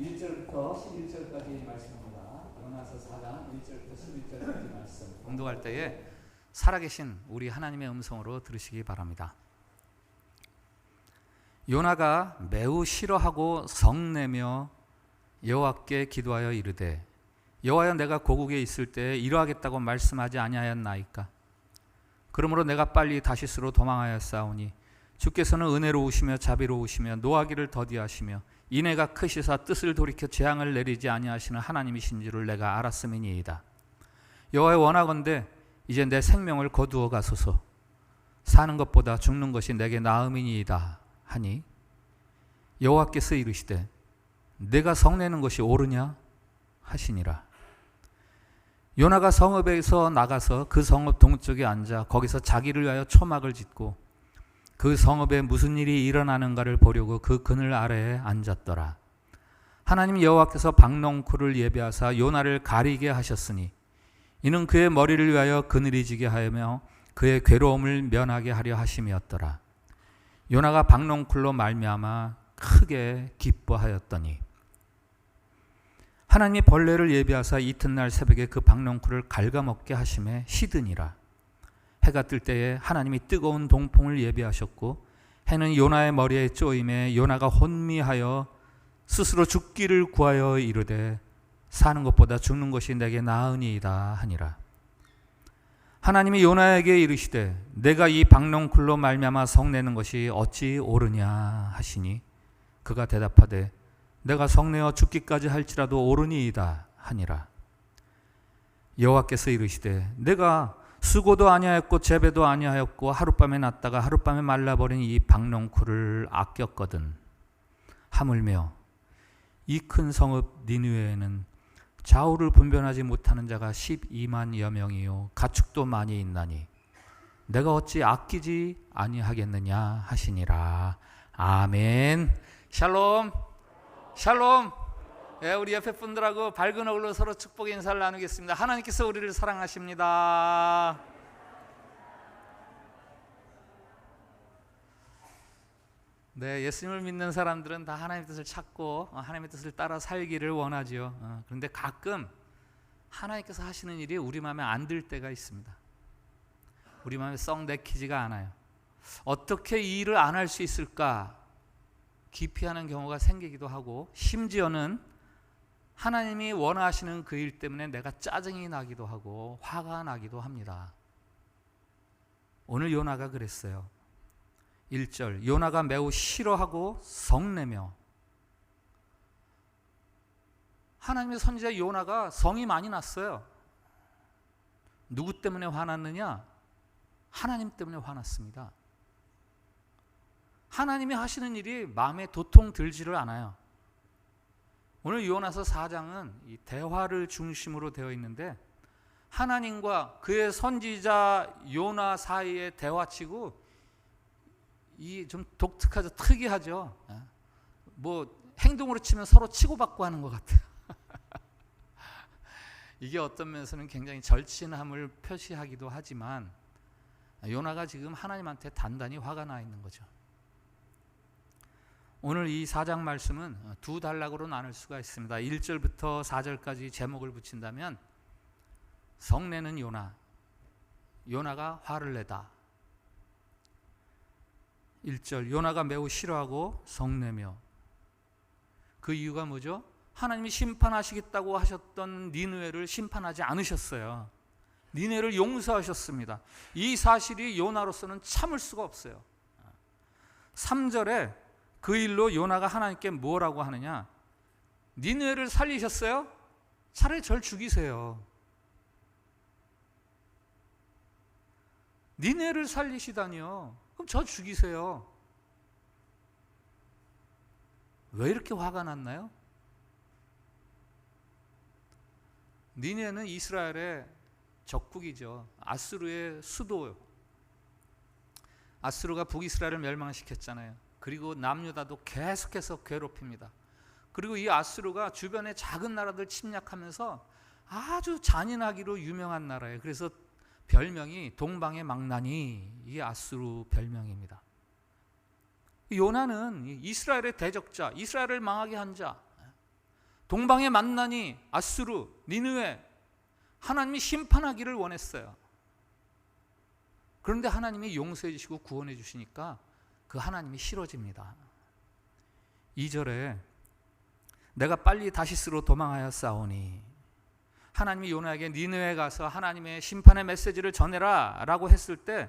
1절부터 11절까지의 말씀입니다. 요나서 4장 1절부터 11절까지 말씀 공독할 때에 살아계신 우리 하나님의 음성으로 들으시기 바랍니다. 요나가 매우 싫어하고 성내며 여호와께 기도하여 이르되 여호와여 내가 고국에 있을 때 이러하겠다고 말씀하지 아니하였나이까? 그러므로 내가 빨리 다시스로 도망하였사오니 주께서는 은혜로우시며 자비로우시며 노하기를 더디하시며 인애가 크시사 뜻을 돌이켜 재앙을 내리지 아니하시는 하나님이신 줄을 내가 알았음이니이다. 여호와여 원하건대 이제 내 생명을 거두어 가소서. 사는 것보다 죽는 것이 내게 나음이니이다 하니 여호와께서 이르시되 내가 성내는 것이 옳으냐 하시니라. 요나가 성읍에서 나가서 그 성읍 동쪽에 앉아 거기서 자기를 위하여 초막을 짓고 그 성읍에 무슨 일이 일어나는가를 보려고 그 그늘 아래에 앉았더라. 하나님 여호와께서 박농쿨을 예비하사 요나를 가리게 하셨으니 이는 그의 머리를 위하여 그늘이 지게 하며 그의 괴로움을 면하게 하려 하심이었더라. 요나가 박농쿨로 말미암아 크게 기뻐하였더니 하나님이 벌레를 예비하사 이튿날 새벽에 그 박넝쿨을 갉아먹게 하심에 시드니라. 해가 뜰 때에 하나님이 뜨거운 동풍을 예비하셨고 해는 요나의 머리에 쪼임에 요나가 혼미하여 스스로 죽기를 구하여 이르되 사는 것보다 죽는 것이 내게 나으니이다 하니라. 하나님이 요나에게 이르시되 내가 이 박넝쿨로 말미암아 성내는 것이 어찌 옳으냐 하시니 그가 대답하되 내가 성내어 죽기까지 할지라도 옳으니이다 하니라. 여호와께서 이르시되 내가 수고도 아니하였고 재배도 아니하였고 하룻밤에 났다가 하룻밤에 말라버린 이 박넝쿨을 아꼈거든. 하물며 이 큰 성읍 니느웨에는 좌우를 분별하지 못하는 자가 12만여 명이요 가축도 많이 있나니 내가 어찌 아끼지 아니하겠느냐 하시니라. 아멘. 샬롬. 샬롬. 예, 우리 옆에 분들하고 밝은 얼굴로 서로 축복의 인사를 나누겠습니다. 하나님께서 우리를 사랑하십니다. 네, 예수님을 믿는 사람들은 다 하나님의 뜻을 찾고 하나님의 뜻을 따라 살기를 원하지요. 그런데 가끔 하나님께서 하시는 일이 우리 마음에 안 들 때가 있습니다. 우리 마음에 썩 내키지가 않아요. 어떻게 이 일을 안 할 수 있을까 기피하는 경우가 생기기도 하고, 심지어는 하나님이 원하시는 그 일 때문에 내가 짜증이 나기도 하고 화가 나기도 합니다. 오늘 요나가 그랬어요. 1절 요나가 매우 싫어하고 성내며. 하나님의 선지자 요나가 성이 많이 났어요. 누구 때문에 화났느냐? 하나님 때문에 화났습니다. 하나님이 하시는 일이 마음에 도통 들지를 않아요. 오늘 요나서 4장은 이 대화를 중심으로 되어 있는데 하나님과 그의 선지자 요나 사이의 대화치고 이 좀 독특하죠. 특이하죠. 뭐 행동으로 치면 서로 치고받고 하는 것 같아요. 이게 어떤 면에서는 굉장히 절친함을 표시하기도 하지만 요나가 지금 하나님한테 단단히 화가 나 있는 거죠. 오늘 이 4장 말씀은 두 단락으로 나눌 수가 있습니다. 1절부터 4절까지 제목을 붙인다면 성내는 요나, 요나가 화를 내다. 1절 요나가 매우 싫어하고 성내며. 그 이유가 뭐죠? 하나님이 심판하시겠다고 하셨던 니느웨를 심판하지 않으셨어요. 니느웨를 용서하셨습니다. 이 사실이 요나로서는 참을 수가 없어요. 3절에 그 일로 요나가 하나님께 뭐라고 하느냐? 니느웨를 살리셨어요? 차라리 절 죽이세요. 니느웨를 살리시다니요. 그럼 저 죽이세요. 왜 이렇게 화가 났나요? 니느웨는 이스라엘의 적국이죠. 아수르의 수도. 아수르가 북이스라엘을 멸망시켰잖아요. 그리고 남유다도 계속해서 괴롭힙니다. 그리고 이 아수르가 주변의 작은 나라들 침략하면서 아주 잔인하기로 유명한 나라예요. 그래서 별명이 동방의 망나니, 이 아수르 별명입니다. 요나는 이스라엘의 대적자, 이스라엘을 망하게 한 자, 동방의 망나니, 아수르, 니느웨, 하나님이 심판하기를 원했어요. 그런데 하나님이 용서해 주시고 구원해 주시니까 그 하나님이 싫어집니다. 2절에 내가 빨리 다시스로 도망하여 싸우니. 하나님이 요나에게 니느웨에 가서 하나님의 심판의 메시지를 전해라 라고 했을 때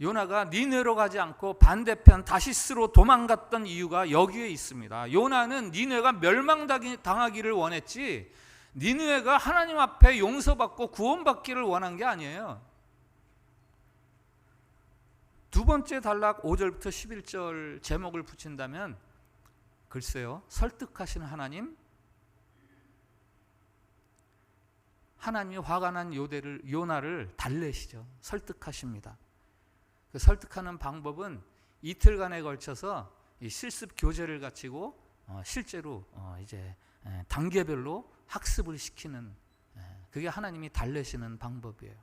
요나가 니느웨로 가지 않고 반대편 다시스로 도망갔던 이유가 여기에 있습니다. 요나는 니느웨가 멸망당하기를 원했지 니느웨가 하나님 앞에 용서받고 구원받기를 원한 게 아니에요. 두 번째 단락 5절부터 11절 제목을 붙인다면 글쎄요, 설득하시는 하나님, 하나님이 화가 난 요나를 달래시죠. 설득하십니다. 그 설득하는 방법은 이틀간에 걸쳐서 이 실습 교재를 갖추고 실제로 이제 단계별로 학습을 시키는, 그게 하나님이 달래시는 방법이에요.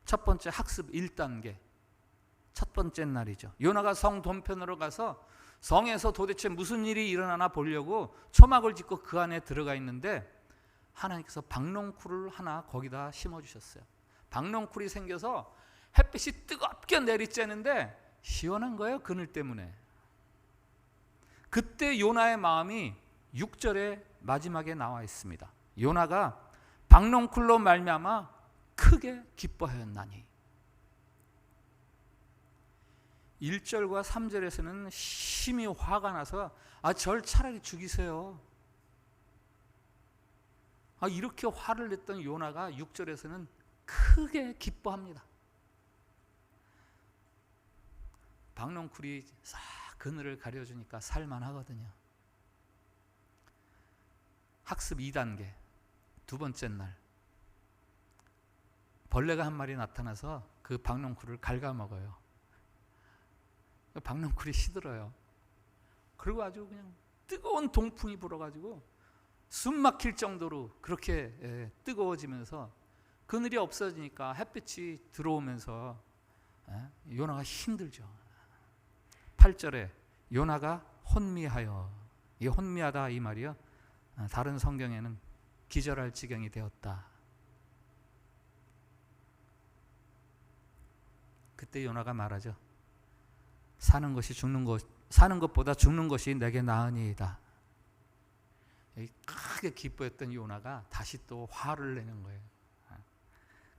첫 번째 학습 1단계. 첫 번째 날이죠. 요나가 성 동편으로 가서 성에서 도대체 무슨 일이 일어나나 보려고 초막을 짓고 그 안에 들어가 있는데 하나님께서 박농쿨을 하나 거기다 심어주셨어요. 박농쿨이 생겨서 햇빛이 뜨겁게 내리쬐는데 시원한 거예요. 그늘 때문에. 그때 요나의 마음이 6절에 마지막에 나와 있습니다. 요나가 박농쿨로 말미암아 크게 기뻐하였나니. 1절과 3절에서는 심히 화가 나서 절 차라리 죽이세요. 이렇게 화를 냈던 요나가 6절에서는 크게 기뻐합니다. 박농쿨이 싹 그늘을 가려주니까 살만하거든요. 학습 2단계 두 번째 날 벌레가 한 마리 나타나서 그 박농쿨을 갉아먹어요. 박농쿨이 시들어요. 그리고 아주 그냥 뜨거운 동풍이 불어가지고 숨 막힐 정도로 그렇게 뜨거워지면서 그늘이 없어지니까 햇빛이 들어오면서 요나가 힘들죠. 8절에 요나가 혼미하여, 이 혼미하다 이 말이요, 다른 성경에는 기절할 지경이 되었다. 그때 요나가 말하죠. 사는 것보다 죽는 것이 내게 나으니이다. 크게 기뻐했던 요나가 다시 또 화를 내는 거예요.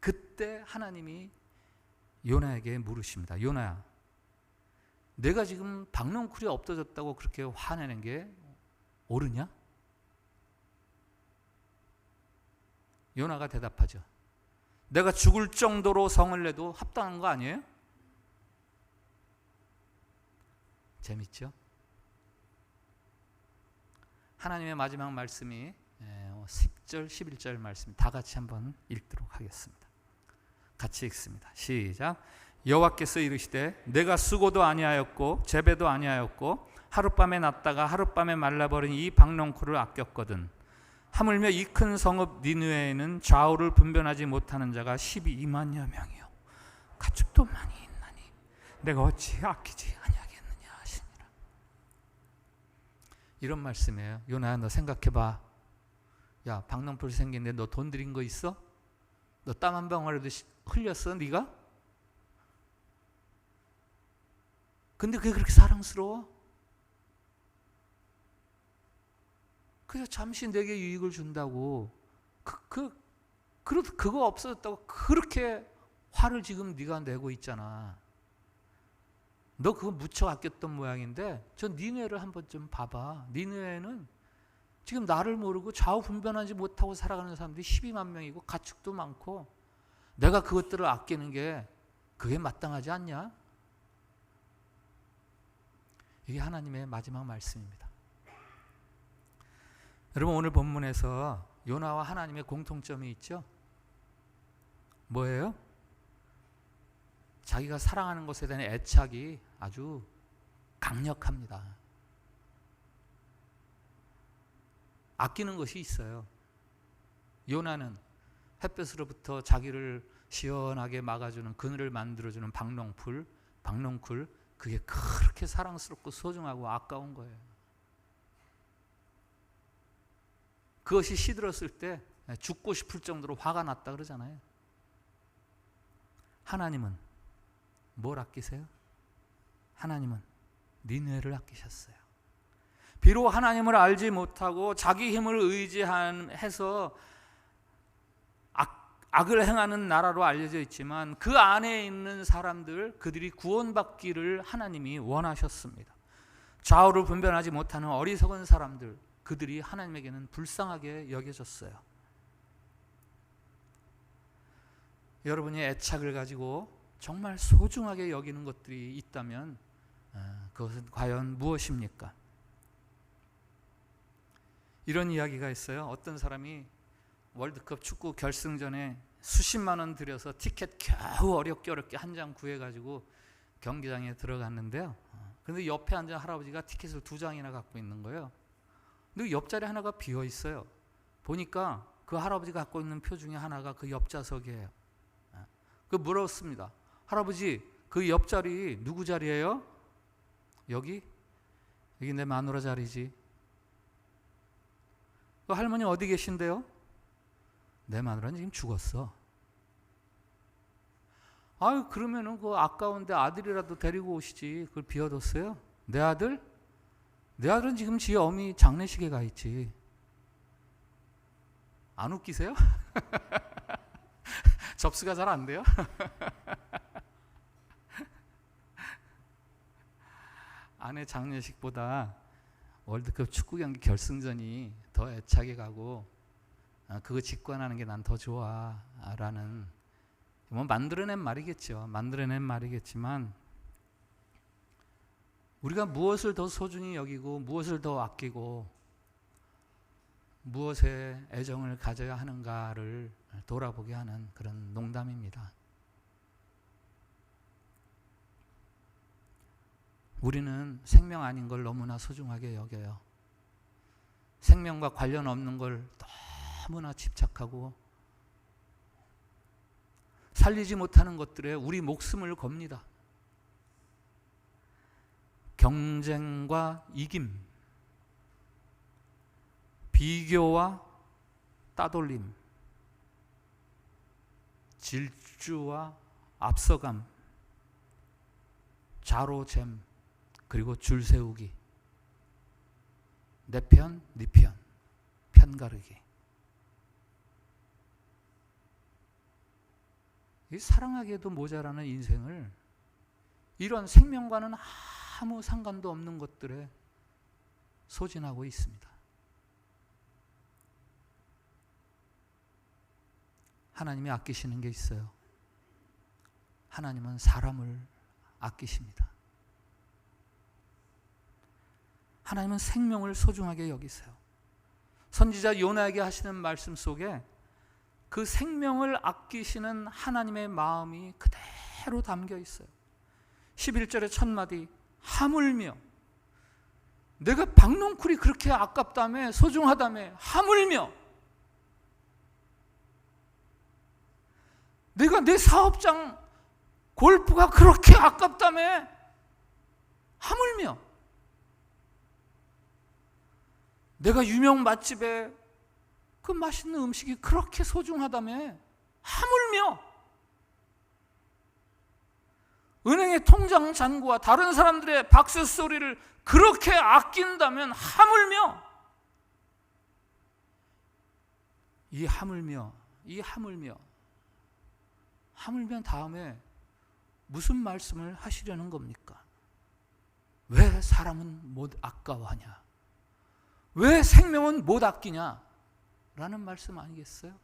그때 하나님이 요나에게 물으십니다. 요나야, 내가 지금 박농쿨이 없어졌다고 그렇게 화내는 게 옳으냐? 요나가 대답하죠. 내가 죽을 정도로 성을 내도 합당한 거 아니에요? 재밌죠? 하나님의 마지막 말씀이 10절, 11절 말씀 다 같이 한번 읽도록 하겠습니다. 같이 읽습니다. 시작. 여호와께서 이르시되 내가 수고도 아니하였고 재배도 아니하였고 하룻밤에 났다가 하룻밤에 말라버린 이 박농쿨을 아꼈거든. 하물며 이 큰 성읍 니느웨에는 좌우를 분별하지 못하는 자가 12만여 명이요 가축도 많이 있나니 내가 어찌 아끼지 아니하겠느냐 하시니라. 이런 말씀이에요. 요나야, 너 생각해봐. 야, 박농풀 생긴데 너 돈 들인 거 있어? 너 땀 한 방울에도 흘렸어 네가? 근데 그게 그렇게 사랑스러워? 그냥 잠시 내게 유익을 준다고 그거 없어졌다고 그렇게 화를 지금 네가 내고 있잖아. 너 그거 무척 아꼈던 모양인데 저 니느웨를 한번 좀 봐봐. 니느웨는 지금 나를 모르고 좌우 분별하지 못하고 살아가는 사람들이 12만 명이고 가축도 많고 내가 그것들을 아끼는 게 그게 마땅하지 않냐? 이게 하나님의 마지막 말씀입니다. 여러분, 오늘 본문에서 요나와 하나님의 공통점이 있죠? 뭐예요? 자기가 사랑하는 것에 대한 애착이 아주 강력합니다. 아끼는 것이 있어요. 요나는 햇볕으로부터 자기를 시원하게 막아주는 그늘을 만들어주는 박농쿨, 그게 그렇게 사랑스럽고 소중하고 아까운 거예요. 그것이 시들었을 때 죽고 싶을 정도로 화가 났다 그러잖아요. 하나님은 뭘 아끼세요? 하나님은 니느웨를 아끼셨어요. 비록 하나님을 알지 못하고 자기 힘을 의지해서 악을 행하는 나라로 알려져 있지만 그 안에 있는 사람들, 그들이 구원받기를 하나님이 원하셨습니다. 좌우를 분별하지 못하는 어리석은 사람들, 그들이 하나님에게는 불쌍하게 여겨졌어요. 여러분이 애착을 가지고 정말 소중하게 여기는 것들이 있다면 그것은 과연 무엇입니까? 이런 이야기가 있어요. 어떤 사람이 월드컵 축구 결승전에 수십만 원 들여서 티켓 겨우 어렵게 한 장 구해가지고 경기장에 들어갔는데요. 그런데 옆에 앉은 할아버지가 티켓을 2장이나 갖고 있는 거예요. 근데 옆자리 하나가 비어 있어요. 보니까 그 할아버지가 갖고 있는 표 중에 하나가 그 옆좌석이에요. 그 물었습니다. 할아버지, 그 옆자리 누구 자리예요? 여기? 이게 내 마누라 자리지. 그 할머니 어디 계신데요? 내 마누라는 지금 죽었어. 아유, 그러면은 그 아까운데 아들이라도 데리고 오시지. 그걸 비워뒀어요? 내 아들? 내 아들은 지금 지 어미 장례식에 가 있지. 안 웃기세요? 접수가 잘 안 돼요? 아내 장례식보다 월드컵 축구 경기 결승전이 더 애착이 가고 그거 직관하는 게 난 더 좋아라는, 뭐 만들어낸 말이겠죠. 만들어낸 말이겠지만 우리가 무엇을 더 소중히 여기고 무엇을 더 아끼고 무엇에 애정을 가져야 하는가를 돌아보게 하는 그런 농담입니다. 우리는 생명 아닌 걸 너무나 소중하게 여겨요. 생명과 관련 없는 걸 너무나 집착하고 살리지 못하는 것들에 우리 목숨을 겁니다. 경쟁과 이김, 비교와 따돌림, 질주와 앞서감, 자로잼, 그리고 줄 세우기, 내 편, 네 편, 편가르기. 이 사랑하기에도 모자라는 인생을 이런 생명과는 아무 상관도 없는 것들에 소진하고 있습니다. 하나님이 아끼시는 게 있어요. 하나님은 사람을 아끼십니다. 하나님은 생명을 소중하게 여기세요. 선지자 요나에게 하시는 말씀 속에 그 생명을 아끼시는 하나님의 마음이 그대로 담겨 있어요. 11절의 첫 마디, 하물며, 내가 박농쿨이 그렇게 아깝다며, 소중하다며, 하물며 내가 내 사업장 골프가 그렇게 아깝다며, 하물며 내가 유명 맛집에 그 맛있는 음식이 그렇게 소중하다며, 하물며 은행의 통장 잔고와 다른 사람들의 박수 소리를 그렇게 아낀다면, 하물며, 이 하물며 다음에 무슨 말씀을 하시려는 겁니까? 왜 사람은 못 아까워하냐? 왜 생명은 못 아끼냐? 라는 말씀 아니겠어요?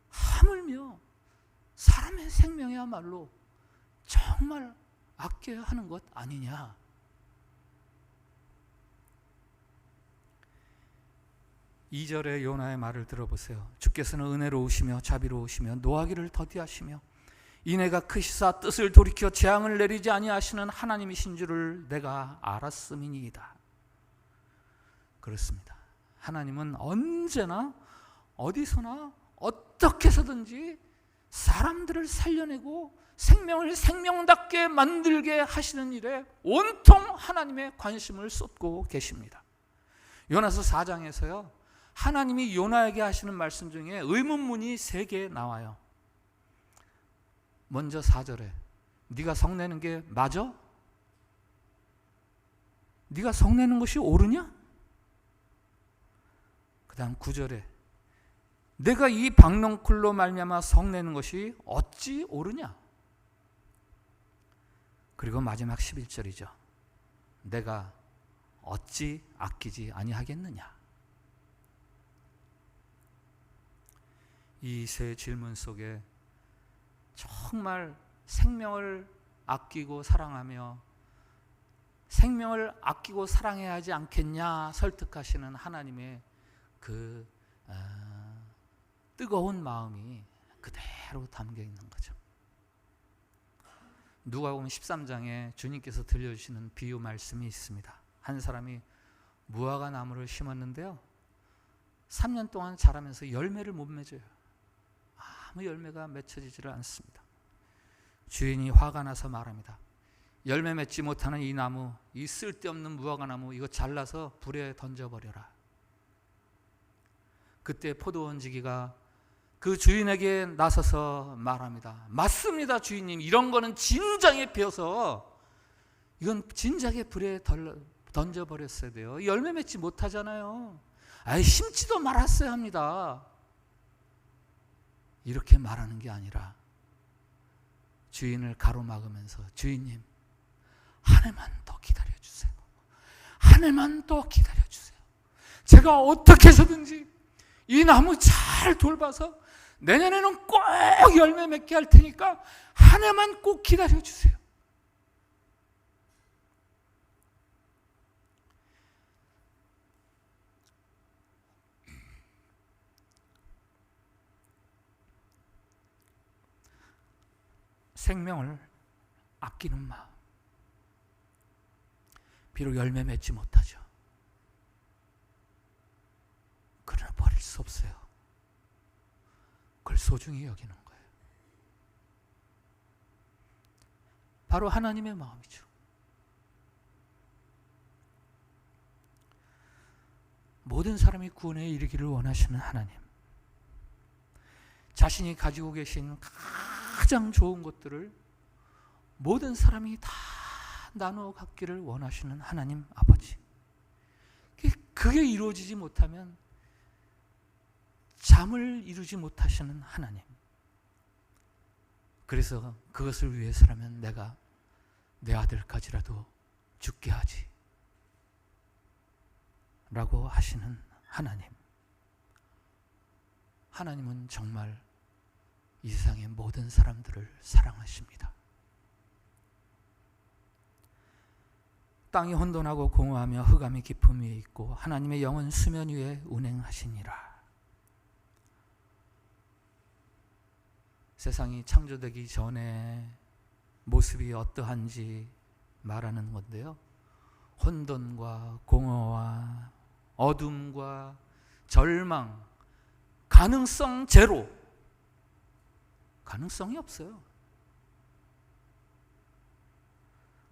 하물며 사람의 생명이야말로 정말 아껴야 하는 것 아니냐? 2절의 요나의 말을 들어보세요. 주께서는 은혜로우시며 자비로우시며 노하기를 더디하시며 이내가 크시사 뜻을 돌이켜 재앙을 내리지 아니하시는 하나님이신 줄을 내가 알았음이니이다. 그렇습니다. 하나님은 언제나 어디서나 어떻게 해서든지 사람들을 살려내고 생명을 생명답게 만들게 하시는 일에 온통 하나님의 관심을 쏟고 계십니다. 요나서 4장에서요, 하나님이 요나에게 하시는 말씀 중에 의문문이 3개 나와요. 먼저 4절에 네가 성내는 게 맞아? 네가 성내는 것이 옳으냐? 그 다음 9절에 내가 이 박농쿨로 말미암아 성내는 것이 어찌 옳으냐? 그리고 마지막 11절이죠. 내가 어찌 아끼지 아니하겠느냐? 이 세 질문 속에 정말 생명을 아끼고 사랑하며 생명을 아끼고 사랑해야 하지 않겠냐 설득하시는 하나님의 그 뜨거운 마음이 그대로 담겨 있는 거죠. 누가복음 13장에 주님께서 들려주시는 비유 말씀이 있습니다. 한 사람이 무화과 나무를 심었는데요, 3년 동안 자라면서 열매를 못 맺어요. 아무 열매가 맺혀지지를 않습니다. 주인이 화가 나서 말합니다. 열매 맺지 못하는 이 나무, 이 쓸데없는 무화과나무 이거 잘라서 불에 던져버려라. 그때 포도원지기가 그 주인에게 나서서 말합니다. 맞습니다, 주인님. 이런 거는 진작에 베어서 이건 진작에 불에 던져버렸어야 돼요. 열매 맺지 못하잖아요. 아이, 심지도 말았어야 합니다. 이렇게 말하는 게 아니라 주인을 가로막으면서, 주인님, 한 해만 더 기다려주세요. 한 해만 더 기다려주세요. 제가 어떻게 해서든지 이 나무 잘 돌봐서 내년에는 꼭 열매 맺게 할 테니까 한 해만 꼭 기다려주세요. 생명을 아끼는 마음. 비록 열매 맺지 못하죠. 그러나 버릴 수 없어요. 그걸 소중히 여기는 거예요. 바로 하나님의 마음이죠. 모든 사람이 구원에 이르기를 원하시는 하나님, 자신이 가지고 계신 가장 좋은 것들을 모든 사람이 다 나누어 갖기를 원하시는 하나님 아버지, 그게 이루어지지 못하면 잠을 이루지 못하시는 하나님, 그래서 그것을 위해서라면 내가 내 아들까지라도 죽게 하지 라고 하시는 하나님. 하나님은 정말 이 세상의 모든 사람들을 사랑하십니다. 땅이 혼돈하고 공허하며 흑암이 깊음 위에 있고 하나님의 영은 수면 위에 운행하시니라. 세상이 창조되기 전에 모습이 어떠한지 말하는 건데요. 혼돈과 공허와 어둠과 절망, 가능성 제로. 가능성이 없어요.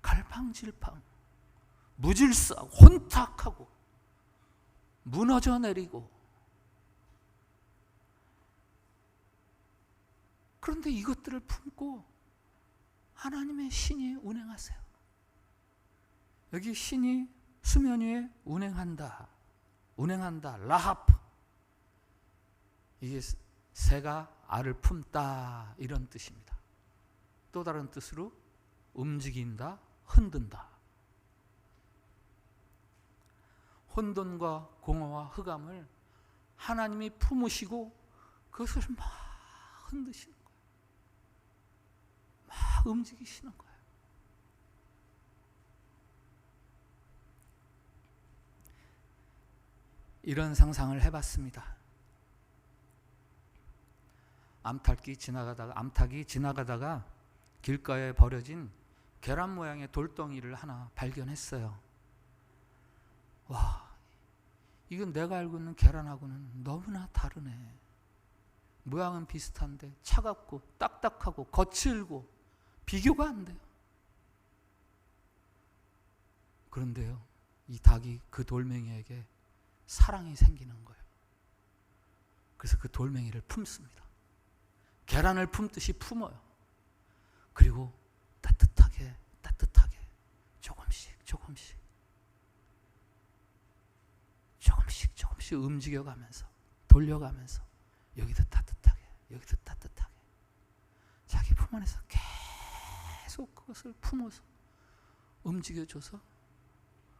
갈팡질팡, 무질서, 혼탁하고 무너져 내리고. 그런데 이것들을 품고 하나님의 신이 운행하세요. 여기 신이 수면 위에 운행한다. 운행한다. 라하프. 이게 새가 알을 품다 이런 뜻입니다. 또 다른 뜻으로 움직인다, 흔든다. 혼돈과 공허와 흑암을 하나님이 품으시고 그것을 막 흔드시는 거예요. 막 움직이시는 거예요. 이런 상상을 해봤습니다. 암탉이 지나가다가 길가에 버려진 계란 모양의 돌덩이를 하나 발견했어요. 와, 이건 내가 알고 있는 계란하고는 너무나 다르네. 모양은 비슷한데 차갑고 딱딱하고 거칠고 비교가 안 돼요. 그런데요, 이 닭이 그 돌멩이에게 사랑이 생기는 거예요. 그래서 그 돌멩이를 품습니다. 계란을 품듯이 품어요. 그리고 따뜻하게 조금씩 움직여가면서 돌려가면서 여기도 따뜻하게 자기 품 안에서 계속 그것을 품어서 움직여줘서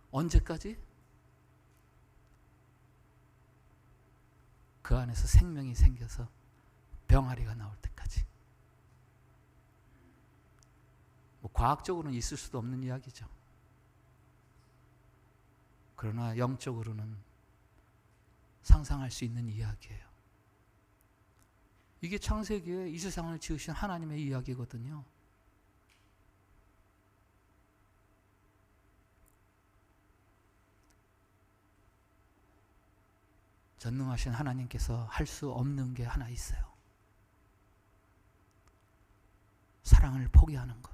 언제까지? 그 안에서 생명이 생겨서 병아리가 나올 때까지. 뭐 과학적으로는 있을 수도 없는 이야기죠. 그러나 영적으로는 상상할 수 있는 이야기예요. 이게 창세기에 이 세상을 지으신 하나님의 이야기거든요. 전능하신 하나님께서 할 수 없는 게 하나 있어요. 사랑을 포기하는 것.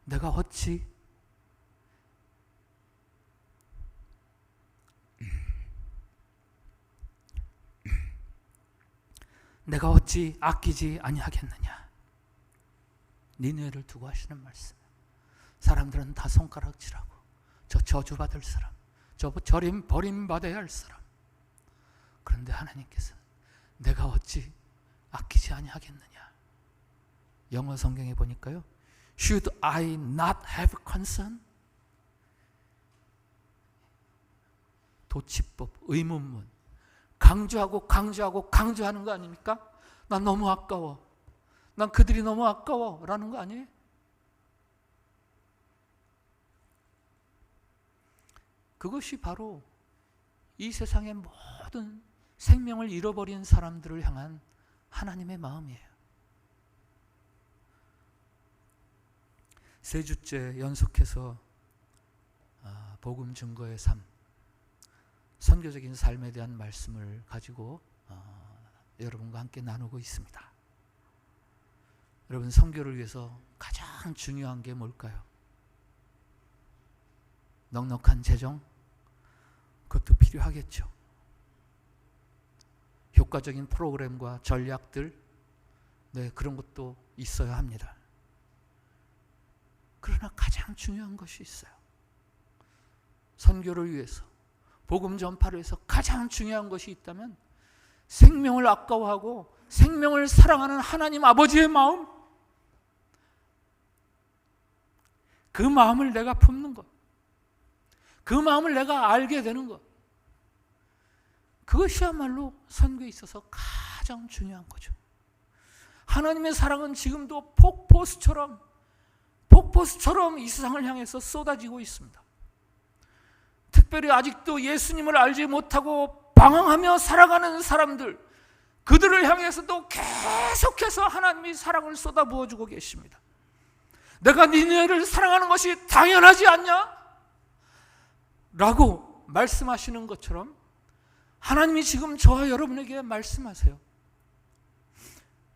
내가 어찌 아끼지 아니하겠느냐. 니느웨를 두고 하시는 말씀. 사람들은 다 손가락질하고 저 저주받을 사람, 저 버림받아야 할 사람. 그런데 하나님께서 내가 어찌 아끼지 아니하겠느냐. 영어 성경에 보니까요, Should I not have concern? 도치법, 의문문. 강조하는 거 아닙니까? 난 너무 아까워. 난 그들이 너무 아까워. 라는 거 아니에요? 그것이 바로 이 세상의 모든 생명을 잃어버린 사람들을 향한 하나님의 마음이에요. 세 주째 연속해서 복음 증거의 삶, 선교적인 삶에 대한 말씀을 가지고 여러분과 함께 나누고 있습니다. 여러분, 선교를 위해서 가장 중요한 게 뭘까요? 넉넉한 재정? 그것도 필요하겠죠. 효과적인 프로그램과 전략들, 네, 그런 것도 있어야 합니다. 그러나 가장 중요한 것이 있어요. 선교를 위해서, 복음 전파를 위해서 가장 중요한 것이 있다면 생명을 아까워하고 생명을 사랑하는 하나님 아버지의 마음, 그 마음을 내가 품는 것, 그 마음을 내가 알게 되는 것, 그것이야말로 선교에 있어서 가장 중요한 거죠. 하나님의 사랑은 지금도 폭포수처럼 이 세상을 향해서 쏟아지고 있습니다. 특별히 아직도 예수님을 알지 못하고 방황하며 살아가는 사람들, 그들을 향해서도 계속해서 하나님이 사랑을 쏟아부어주고 계십니다. 내가 니느웨를 사랑하는 것이 당연하지 않냐? 라고 말씀하시는 것처럼 하나님이 지금 저와 여러분에게 말씀하세요.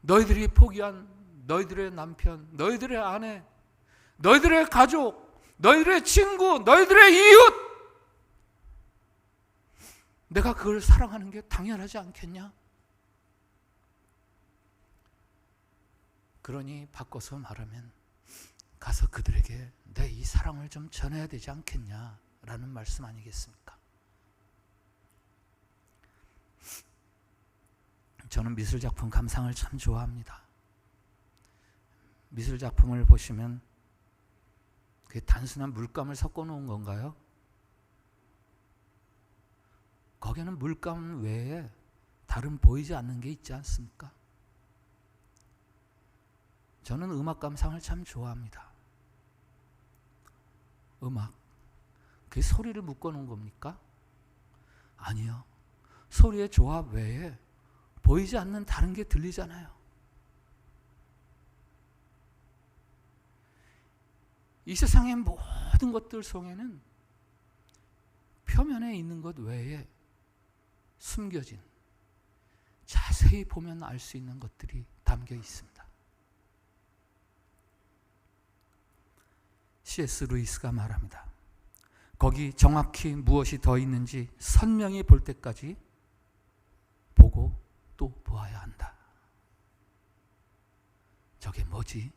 너희들이 포기한 너희들의 남편, 너희들의 아내, 너희들의 가족, 너희들의 친구, 너희들의 이웃, 내가 그걸 사랑하는 게 당연하지 않겠냐? 그러니 바꿔서 말하면 가서 그들에게 내 이 사랑을 좀 전해야 되지 않겠냐라는 말씀 아니겠습니까? 저는 미술작품 감상을 참 좋아합니다. 미술작품을 보시면 그게 단순한 물감을 섞어 놓은 건가요? 거기에는 물감 외에 다른 보이지 않는 게 있지 않습니까? 저는 음악 감상을 참 좋아합니다. 음악, 그게 소리를 묶어 놓은 겁니까? 아니요. 소리의 조합 외에 보이지 않는 다른 게 들리잖아요. 이 세상의 모든 것들 속에는 표면에 있는 것 외에 숨겨진, 자세히 보면 알 수 있는 것들이 담겨 있습니다. C.S. 루이스가 말합니다. 거기 정확히 무엇이 더 있는지 선명히 볼 때까지 보고 또 보아야 한다. 저게 뭐지?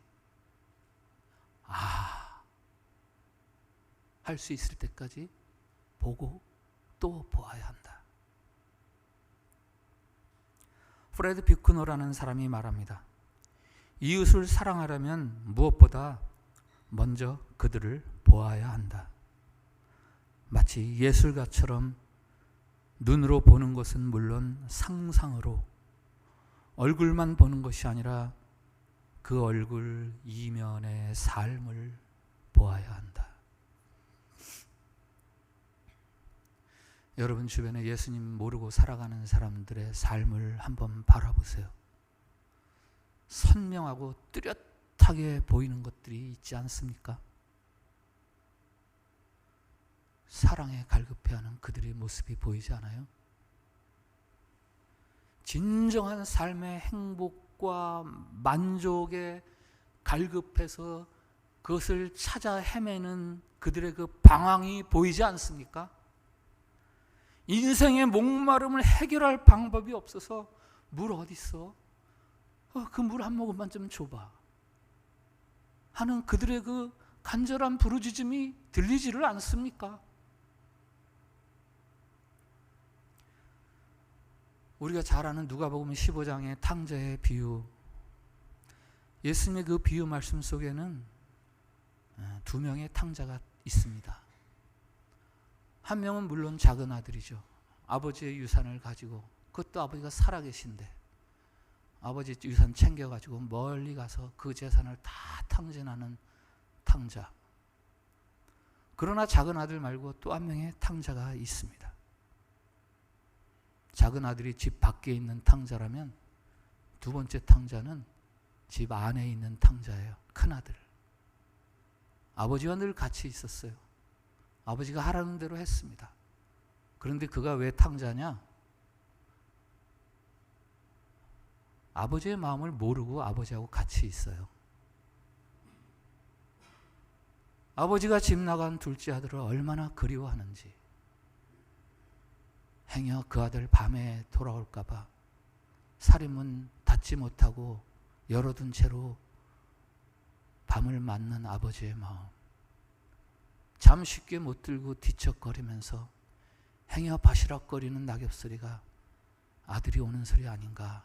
할 수 있을 때까지 보고 또 보아야 한다. 프레드 뷰크너라는 사람이 말합니다. 이웃을 사랑하려면 무엇보다 먼저 그들을 보아야 한다. 마치 예술가처럼 눈으로 보는 것은 물론 상상으로 얼굴만 보는 것이 아니라 그 얼굴 이면의 삶을 보아야 한다. 여러분 주변에 예수님 모르고 살아가는 사람들의 삶을 한번 바라보세요. 선명하고 뚜렷하게 보이는 것들이 있지 않습니까? 사랑에 갈급해하는 그들의 모습이 보이지 않아요? 진정한 삶의 행복과 만족에 갈급해서 그것을 찾아 헤매는 그들의 그 방황이 보이지 않습니까? 인생의 목마름을 해결할 방법이 없어서 물 어디 있어? 그 물 한 모금만 좀 줘봐 하는 그들의 그 간절한 부르짖음이 들리지를 않습니까? 우리가 잘 아는 누가복음 15장의 탕자의 비유, 예수님의 그 비유 말씀 속에는 두 명의 탕자가 있습니다. 한 명은 물론 작은 아들이죠. 아버지의 유산을 가지고, 그것도 아버지가 살아계신데 아버지 유산 챙겨가지고 멀리 가서 그 재산을 다 탕진하는 탕자. 그러나 작은 아들 말고 또 한 명의 탕자가 있습니다. 작은 아들이 집 밖에 있는 탕자라면 두 번째 탕자는 집 안에 있는 탕자예요. 큰 아들. 아버지와 늘 같이 있었어요. 아버지가 하라는 대로 했습니다. 그런데 그가 왜 탕자냐? 아버지의 마음을 모르고 아버지하고 같이 있어요. 아버지가 집 나간 둘째 아들을 얼마나 그리워하는지, 행여 그 아들 밤에 돌아올까 봐 살인문 닫지 못하고 열어둔 채로 밤을 맞는 아버지의 마음, 잠 쉽게 못 들고 뒤척거리면서 행여 바시락거리는 낙엽소리가 아들이 오는 소리 아닌가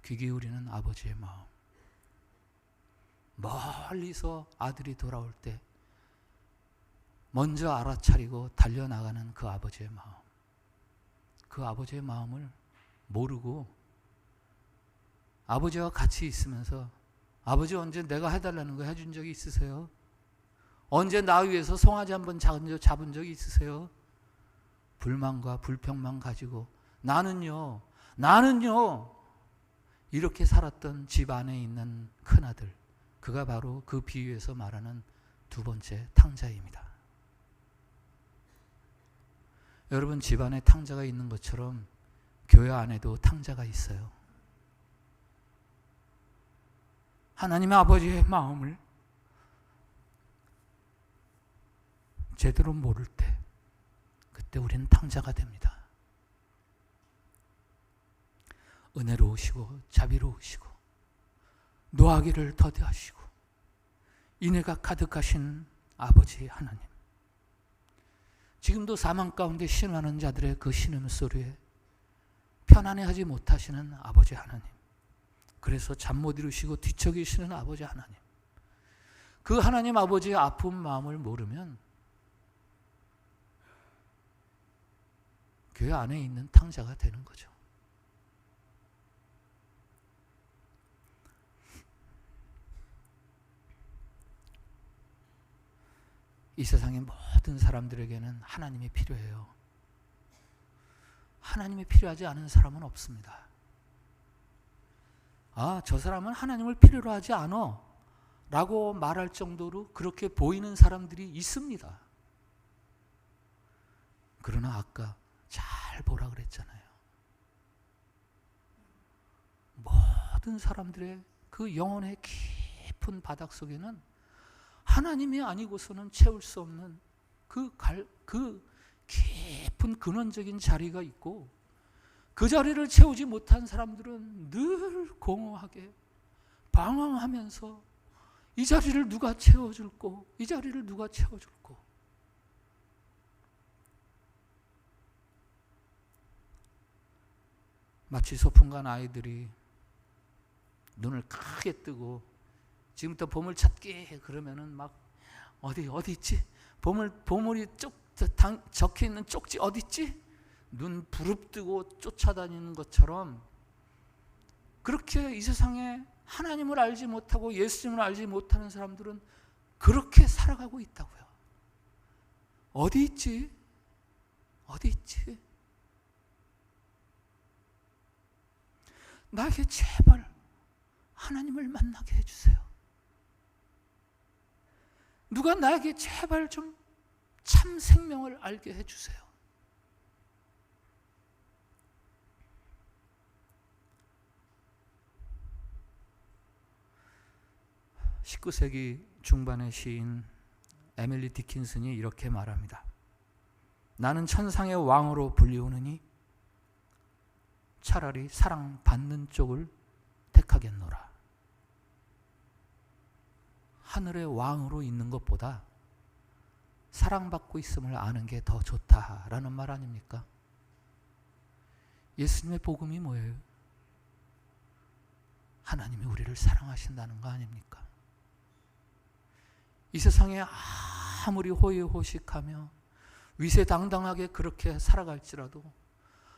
귀 기울이는 아버지의 마음, 멀리서 아들이 돌아올 때 먼저 알아차리고 달려나가는 그 아버지의 마음, 그 아버지의 마음을 모르고 아버지와 같이 있으면서, 아버지 언제 내가 해달라는 거 해준 적이 있으세요? 언제 나 위해서 송아지 한번 잡은 적이 있으세요? 불만과 불평만 가지고 나는요 이렇게 살았던 집 안에 있는 큰아들, 그가 바로 그 비유에서 말하는 두 번째 탕자입니다. 여러분, 집안에 탕자가 있는 것처럼 교회 안에도 탕자가 있어요. 하나님의 아버지의 마음을 제대로 모를 때, 그때 우리는 탕자가 됩니다. 은혜로우시고 자비로우시고 노하기를 더디하시고 인애가 가득하신 아버지 하나님, 지금도 사망 가운데 신음하는 자들의 그 신음소리에 편안해하지 못하시는 아버지 하나님, 그래서 잠 못 이루시고 뒤척이시는 아버지 하나님, 그 하나님 아버지의 아픈 마음을 모르면 교회 안에 있는 탕자가 되는 거죠. 이 세상의 모든 사람들에게는 하나님이 필요해요. 하나님이 필요하지 않은 사람은 없습니다. 저 사람은 하나님을 필요로 하지 않아 라고 말할 정도로 그렇게 보이는 사람들이 있습니다. 그러나 아까 잘 보라 그랬잖아요. 모든 사람들의 그 영혼의 깊은 바닥 속에는 하나님이 아니고서는 채울 수 없는 그 깊은 근원적인 자리가 있고, 그 자리를 채우지 못한 사람들은 늘 공허하게 방황하면서 이 자리를 누가 채워줄꼬, 이 자리를 누가 채워줄꼬. 마치 소풍간 아이들이 눈을 크게 뜨고 지금부터 보물 찾기 그러면은 막 어디 있지? 보물이 적혀 있는 쪽지 어디 있지? 눈 부릅뜨고 쫓아다니는 것처럼, 그렇게 이 세상에 하나님을 알지 못하고 예수님을 알지 못하는 사람들은 그렇게 살아가고 있다고요. 어디 있지? 어디 있지? 나에게 제발 하나님을 만나게 해주세요. 누가 나에게 제발 좀 참 생명을 알게 해주세요. 19세기 중반의 시인 에밀리 디킨슨이 이렇게 말합니다. 나는 천상의 왕으로 불리우느니 차라리 사랑받는 쪽을 택하겠노라. 하늘의 왕으로 있는 것보다 사랑받고 있음을 아는 게 더 좋다라는 말 아닙니까? 예수님의 복음이 뭐예요? 하나님이 우리를 사랑하신다는 거 아닙니까? 이 세상에 아무리 호의호식하며 위세당당하게 그렇게 살아갈지라도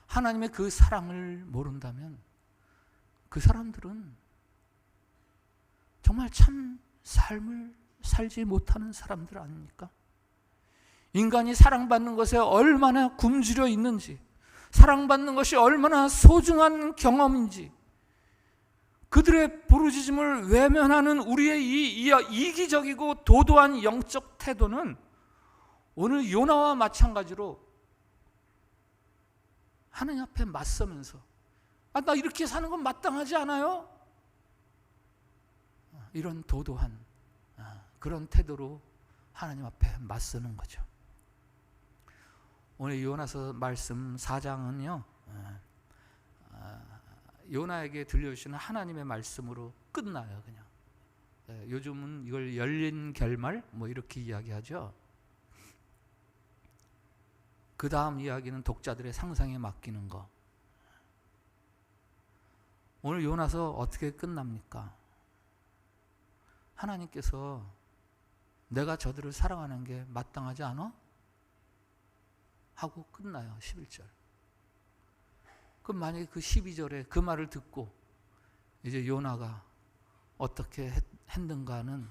하나님의 그 사랑을 모른다면 그 사람들은 정말 참 삶을 살지 못하는 사람들 아닙니까? 인간이 사랑받는 것에 얼마나 굶주려 있는지, 사랑받는 것이 얼마나 소중한 경험인지, 그들의 부르짖음을 외면하는 우리의 이 이기적이고 도도한 영적 태도는 오늘 요나와 마찬가지로 하나님 앞에 맞서면서 나 이렇게 사는 건 마땅하지 않아요? 이런 도도한 그런 태도로 하나님 앞에 맞서는 거죠. 오늘 요나서 말씀 4장은요 요나에게 들려주시는 하나님의 말씀으로 끝나요. 그냥 요즘은 이걸 열린 결말 뭐 이렇게 이야기하죠. 그 다음 이야기는 독자들의 상상에 맡기는 거. 오늘 요나서 어떻게 끝납니까? 하나님께서 내가 저들을 사랑하는 게 마땅하지 않아? 하고 끝나요. 11절. 그럼 만약에 그 12절에 그 말을 듣고 이제 요나가 어떻게 했는가는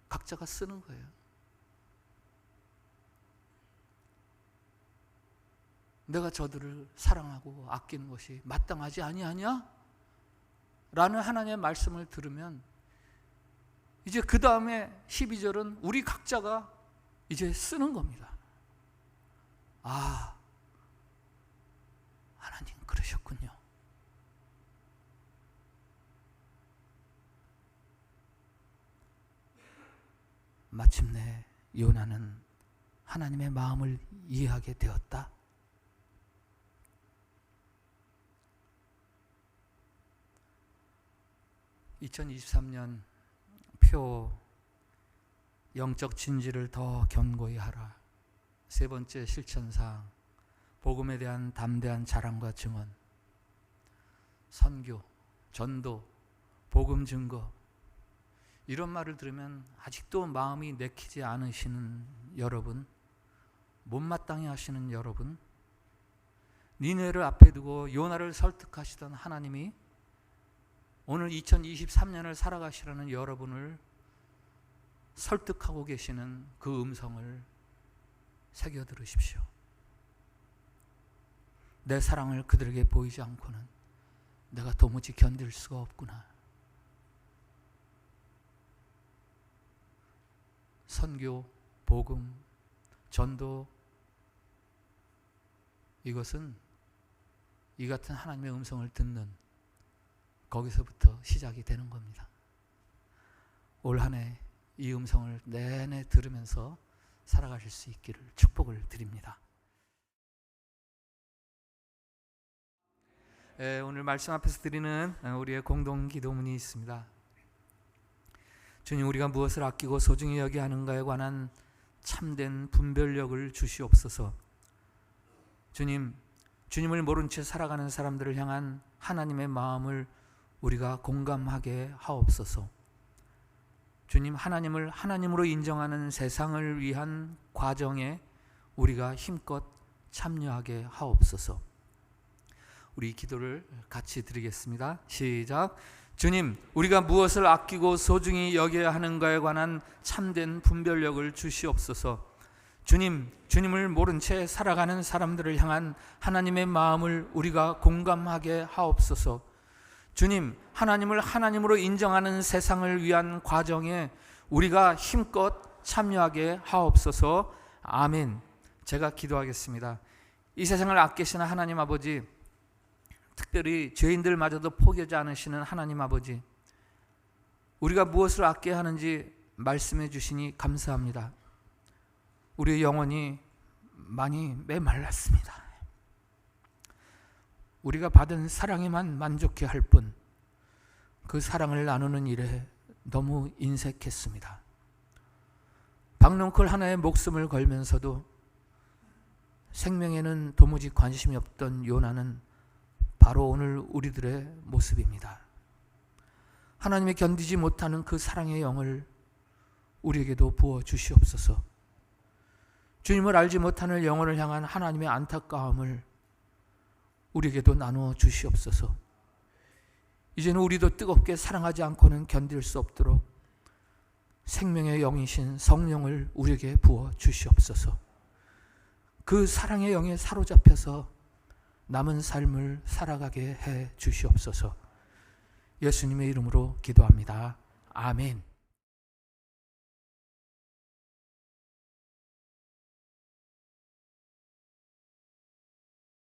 각자가 쓰는 거예요. 내가 저들을 사랑하고 아끼는 것이 마땅하지 아니하냐? 라는 하나님의 말씀을 들으면 이제 그 다음에 12절은 우리 각자가 이제 쓰는 겁니다. 아, 하나님 그러셨군요. 마침내 요나는 하나님의 마음을 이해하게 되었다. (2023년) 표 영적 진지를 더 견고히 하라. 세 번째 실천사항, 복음에 대한 담대한 자랑과 증언, 선교, 전도, 복음 증거. 이런 말을 들으면 아직도 마음이 내키지 않으시는 여러분, 못마땅해 하시는 여러분, 니네를 앞에 두고 요나를 설득하시던 하나님이 오늘 2023년을 살아가시라는 여러분을 설득하고 계시는 그 음성을 새겨 들으십시오. 내 사랑을 그들에게 보이지 않고는 내가 도무지 견딜 수가 없구나. 선교, 복음, 전도, 이것은 이 같은 하나님의 음성을 듣는 거기서부터 시작이 되는 겁니다. 올 한 해 이 음성을 내내 들으면서 살아가실 수 있기를 축복을 드립니다. 오늘 말씀 앞에서 드리는 우리의 공동 기도문이 있습니다. 주님, 우리가 무엇을 아끼고 소중히 여겨야 하는가에 관한 참된 분별력을 주시옵소서. 주님, 주님을 모른 채 살아가는 사람들을 향한 하나님의 마음을 우리가 공감하게 하옵소서. 주님, 하나님을 하나님으로 인정하는 세상을 위한 과정에 우리가 힘껏 참여하게 하옵소서. 우리 기도를 같이 드리겠습니다. 시작. 주님, 우리가 무엇을 아끼고 소중히 여겨야 하는가에 관한 참된 분별력을 주시옵소서. 주님, 주님을 모른 채 살아가는 사람들을 향한 하나님의 마음을 우리가 공감하게 하옵소서. 주님, 하나님을 하나님으로 인정하는 세상을 위한 과정에 우리가 힘껏 참여하게 하옵소서. 아멘. 제가 기도하겠습니다. 이 세상을 아끼시는 하나님 아버지, 특별히 죄인들마저도 포기하지 않으시는 하나님 아버지, 우리가 무엇을 아껴야 하는지 말씀해 주시니 감사합니다. 우리의 영혼이 많이 메말랐습니다. 우리가 받은 사랑에만 만족해 할 뿐 그 사랑을 나누는 일에 너무 인색했습니다. 박농클 하나의 목숨을 걸면서도 생명에는 도무지 관심이 없던 요나는 바로 오늘 우리들의 모습입니다. 하나님의 견디지 못하는 그 사랑의 영을 우리에게도 부어 주시옵소서. 주님을 알지 못하는 영혼을 향한 하나님의 안타까움을 우리에게도 나누어 주시옵소서. 이제는 우리도 뜨겁게 사랑하지 않고는 견딜 수 없도록 생명의 영이신 성령을 우리에게 부어 주시옵소서. 그 사랑의 영에 사로잡혀서 남은 삶을 살아가게 해 주시옵소서. 예수님의 이름으로 기도합니다. 아멘.